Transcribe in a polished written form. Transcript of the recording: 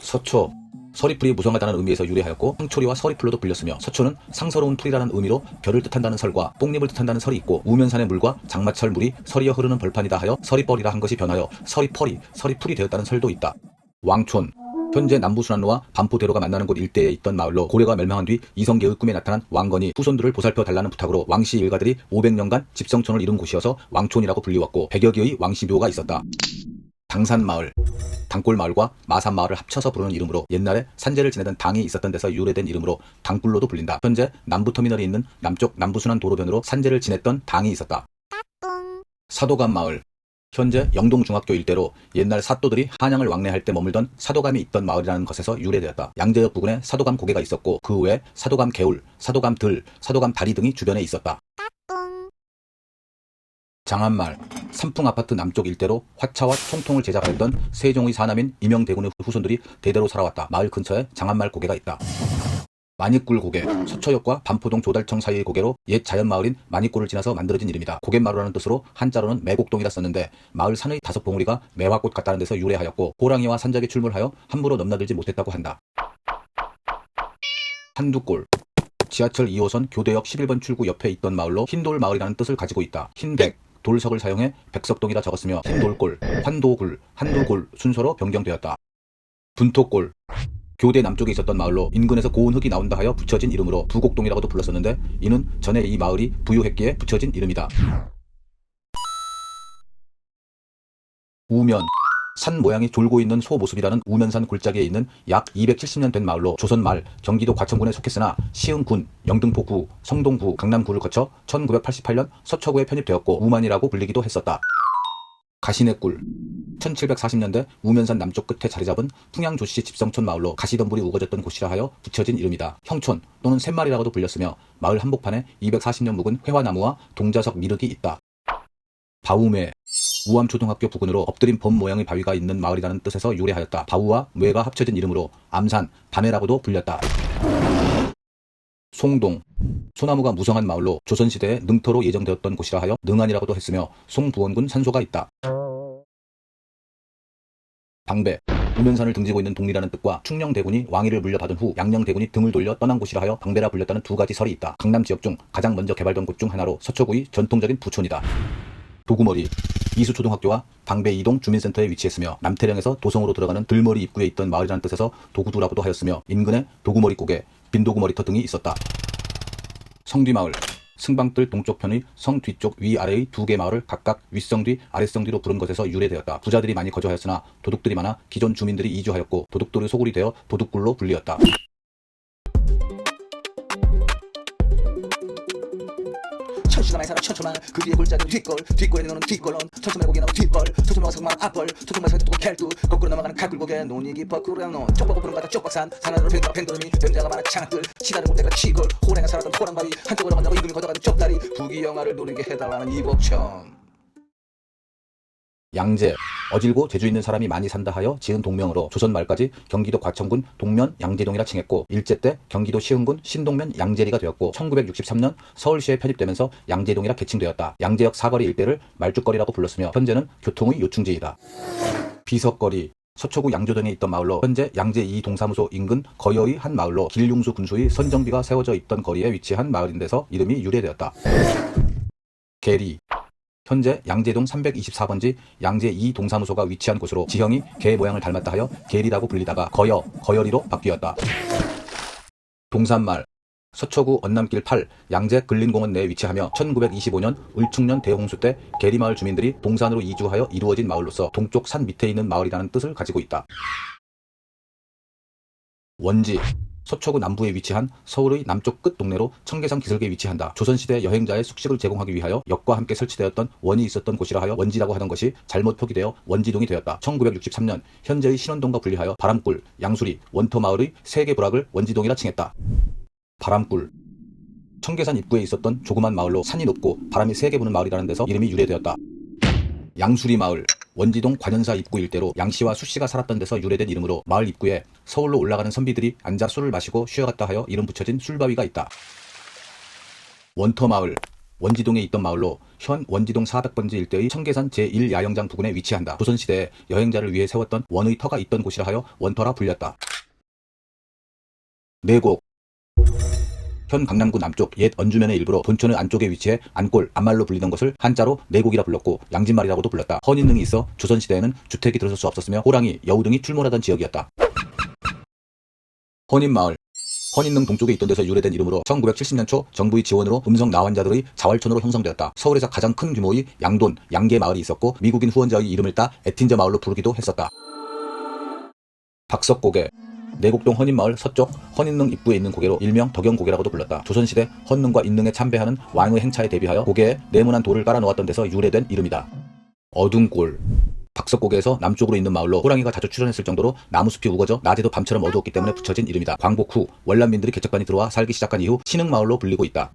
서초, 서리풀이 무성하다는 의미에서 유래하였고 황초리와 서리풀로도 불렸으며 서초는 상서로운 풀이라는 의미로 별을 뜻한다는 설과 뽕잎을 뜻한다는 설이 있고 우면산의 물과 장마철 물이 서리어 흐르는 벌판이다 하여 서리뻘이라 한 것이 변하여 서리펄이 서리풀이 되었다는 설도 있다. 왕촌, 현재 남부순환로와 반포대로가 만나는 곳 일대에 있던 마을로 고려가 멸망한 뒤 이성계의 꿈에 나타난 왕건이 후손들을 보살펴 달라는 부탁으로 왕씨 일가들이 500년간 집성촌을 이룬 곳이어서 왕촌이라고 불리웠고 100여 개의 왕씨묘가 있었다. 당산마을, 당골마을과 마산마을을 합쳐서 부르는 이름으로 옛날에 산재를 지내던 당이 있었던 데서 유래된 이름으로 당굴로도 불린다. 현재 남부터미널이 있는 남쪽 남부순환 도로변으로 산재를 지냈던 당이 있었다. 사도감마을, 현재 영동중학교 일대로 옛날 사또들이 한양을 왕래할 때 머물던 사도감이 있던 마을이라는 것에서 유래되었다. 양재역 부근에 사도감 고개가 있었고 그 외에 사도감 개울, 사도감 들, 사도감 다리 등이 주변에 있었다. 장안마을, 삼풍아파트 남쪽 일대로 화차와 총통을 제작하였던 세종의 사남인 임영대군의 후손들이 대대로 살아왔다. 마을 근처에 장안마을 고개가 있다. 마닉굴 고개, 서초역과 반포동 조달청 사이의 고개로 옛 자연마을인 마닉굴을 지나서 만들어진 이름이다. 고갯마루라는 뜻으로 한자로는 매곡동이라 썼는데 마을 산의 5봉우리가 매화꽃 같다는 데서 유래하였고 호랑이와 산적이 출몰하여 함부로 넘나들지 못했다고 한다. 한두골, 지하철 2호선 교대역 11번 출구 옆에 있던 마을로 흰돌 마을이라는 뜻을 가지고 있다. 흰백, 돌석을 사용해 백석동이라 적었으며 흰돌골, 환도굴, 한두골 순서로 변경되었다. 분토골, 교대 남쪽에 있었던 마을로 인근에서 고운 흙이 나온다 하여 붙여진 이름으로 두곡동이라고도 불렀었는데 이는 전에 이 마을이 부유했기에 붙여진 이름이다. 우면, 산 모양이 졸고 있는 소 모습이라는 우면산 골짜기에 있는 약 270년 된 마을로 조선 말 경기도 과천군에 속했으나 시흥군, 영등포구, 성동구, 강남구를 거쳐 1988년 서초구에 편입되었고 우만이라고 불리기도 했었다. 가시내굴, 1740년대 우면산 남쪽 끝에 자리잡은 풍양조씨 집성촌 마을로 가시덤불이 우거졌던 곳이라 하여 붙여진 이름이다. 형촌 또는 샘마리라고도 불렸으며 마을 한복판에 240년 묵은 회화나무와 동자석 미륵이 있다. 바우매, 우암초등학교 부근으로 엎드린 범 모양의 바위가 있는 마을이라는 뜻에서 유래하였다. 바우와 뇌가 합쳐진 이름으로 암산, 밤해라고도 불렸다. 송동, 소나무가 무성한 마을로 조선시대에 능터로 예정되었던 곳이라 하여 능안이라고도 했으며 송부원군 산소가 있다. 방배, 우면산을 등지고 있는 동리라는 뜻과 충녕대군이 왕위를 물려받은 후 양녕대군이 등을 돌려 떠난 곳이라 하여 방배라 불렸다는 두 가지 설이 있다. 강남 지역 중 가장 먼저 개발된 곳 중 하나로 서초구의 전통적인 부촌이다. 도구머리, 이수초등학교와 방배 2동 주민센터에 위치했으며 남태령에서 도성으로 들어가는 들머리 입구에 있던 마을이라는 뜻에서 도구두라고도 하였으며 인근에 도구머리 고개, 빈도구머리터 등이 있었다. 성뒤마을, 승방뜰 동쪽편의 성 뒤쪽 위아래의 두 개 마을을 각각 윗성뒤, 아랫성뒤로 부른 것에서 유래되었다. 부자들이 많이 거주하였으나 도둑들이 많아 기존 주민들이 이주하였고 도둑들의 소굴이 되어 도둑굴로 불리었다. 천수가 많이 살아 천천만 그 뒤에 골짜기는 뒷골에 너는 뒷골론 천천만 고개 나오 뒷벌 천천만 성만 앞벌 천천만 성이 뚜고 캘뚜 거꾸로 넘어가는 칼굴고개 논이 깊어 구려놓은 쪽박고 푸른 바다 쪽박산 산안으로 팽가 팽도름이 병자가 많아 창뜰 치다를 못대가 치골 호랭아 살았던 호랑바위 한쪽으로 만나고 임금이 걷어가는 쪽다리 부귀영화를 노리게 해달라는 이복천. 양재, 어질고 재주 있는 사람이 많이 산다 하여 지은 동명으로 조선 말까지 경기도 과천군 동면 양재동이라 칭했고 일제 때 경기도 시흥군 신동면 양재리가 되었고 1963년 서울시에 편입되면서 양재동이라 개칭되었다. 양재역 사거리 일대를 말죽거리라고 불렀으며 현재는 교통의 요충지이다. 비석거리, 서초구 양조동에 있던 마을로 현재 양재 2동사무소 인근 거여의 한 마을로 길용수 군수의 선정비가 세워져 있던 거리에 위치한 마을인데서 이름이 유래되었다. 계리, 현재 양재동 324번지 양재 2동사무소가 위치한 곳으로 지형이 개 모양을 닮았다 하여 계리라고 불리다가 거여리로 바뀌었다. 동산말, 서초구 언남길 8 양재 근린공원 내에 위치하며 1925년 을충년 대홍수 때 계리마을 주민들이 동산으로 이주하여 이루어진 마을로서 동쪽 산 밑에 있는 마을이라는 뜻을 가지고 있다. 원지, 서초구 남부에 위치한 서울의 남쪽 끝 동네로 청계산 기슭에 위치한다. 조선시대 여행자의 숙식을 제공하기 위하여 역과 함께 설치되었던 원이 있었던 곳이라 하여 원지라고 하던 것이 잘못 표기되어 원지동이 되었다. 1963년 현재의 신원동과 분리하여 바람굴, 양수리, 원터마을의 3개 부락을 원지동이라 칭했다. 바람굴, 청계산 입구에 있었던 조그만 마을로 산이 높고 바람이 세게 부는 마을이라는 데서 이름이 유래되었다. 양수리 마을, 원지동 관현사 입구 일대로 양씨와 수씨가 살았던 데서 유래된 이름으로 마을 입구에 서울로 올라가는 선비들이 앉아 술을 마시고 쉬어갔다 하여 이름 붙여진 술바위가 있다. 원터마을, 원지동에 있던 마을로 현 원지동 400번지 일대의 청계산 제1야영장 부근에 위치한다. 조선시대에 여행자를 위해 세웠던 원의 터가 있던 곳이라 하여 원터라 불렸다. 내곡 현 강남구 남쪽 옛 언주면의 일부로 본촌의 안쪽에 위치해 안골, 안말로 불리던 것을 한자로 내곡이라 불렀고 양진말이라고도 불렀다. 헌인능이 있어 조선시대에는 주택이 들어설 수 없었으며 호랑이, 여우 등이 출몰하던 지역이었다. 헌인마을 헌인능 동쪽에 있던 데서 유래된 이름으로 1970년 초 정부의 지원으로 음성 나환자들의 자활촌으로 형성되었다. 서울에서 가장 큰 규모의 양돈, 양계 마을이 있었고 미국인 후원자의 이름을 따 애틴저 마을로 부르기도 했었다. 박석고개 내곡동 헌인마을 서쪽 헌인능 입구에 있는 고개로 일명 덕영고개라고도 불렀다. 조선시대 헌능과 인능에 참배하는 왕의 행차에 대비하여 고개에 네모난 돌을 깔아 놓았던 데서 유래된 이름이다. 어둔골 박석고개에서 남쪽으로 있는 마을로 호랑이가 자주 출현했을 정도로 나무숲이 우거져 낮에도 밤처럼 어두웠기 때문에 붙여진 이름이다. 광복 후 월남민들이 개척반이 들어와 살기 시작한 이후 신흥마을로 불리고 있다.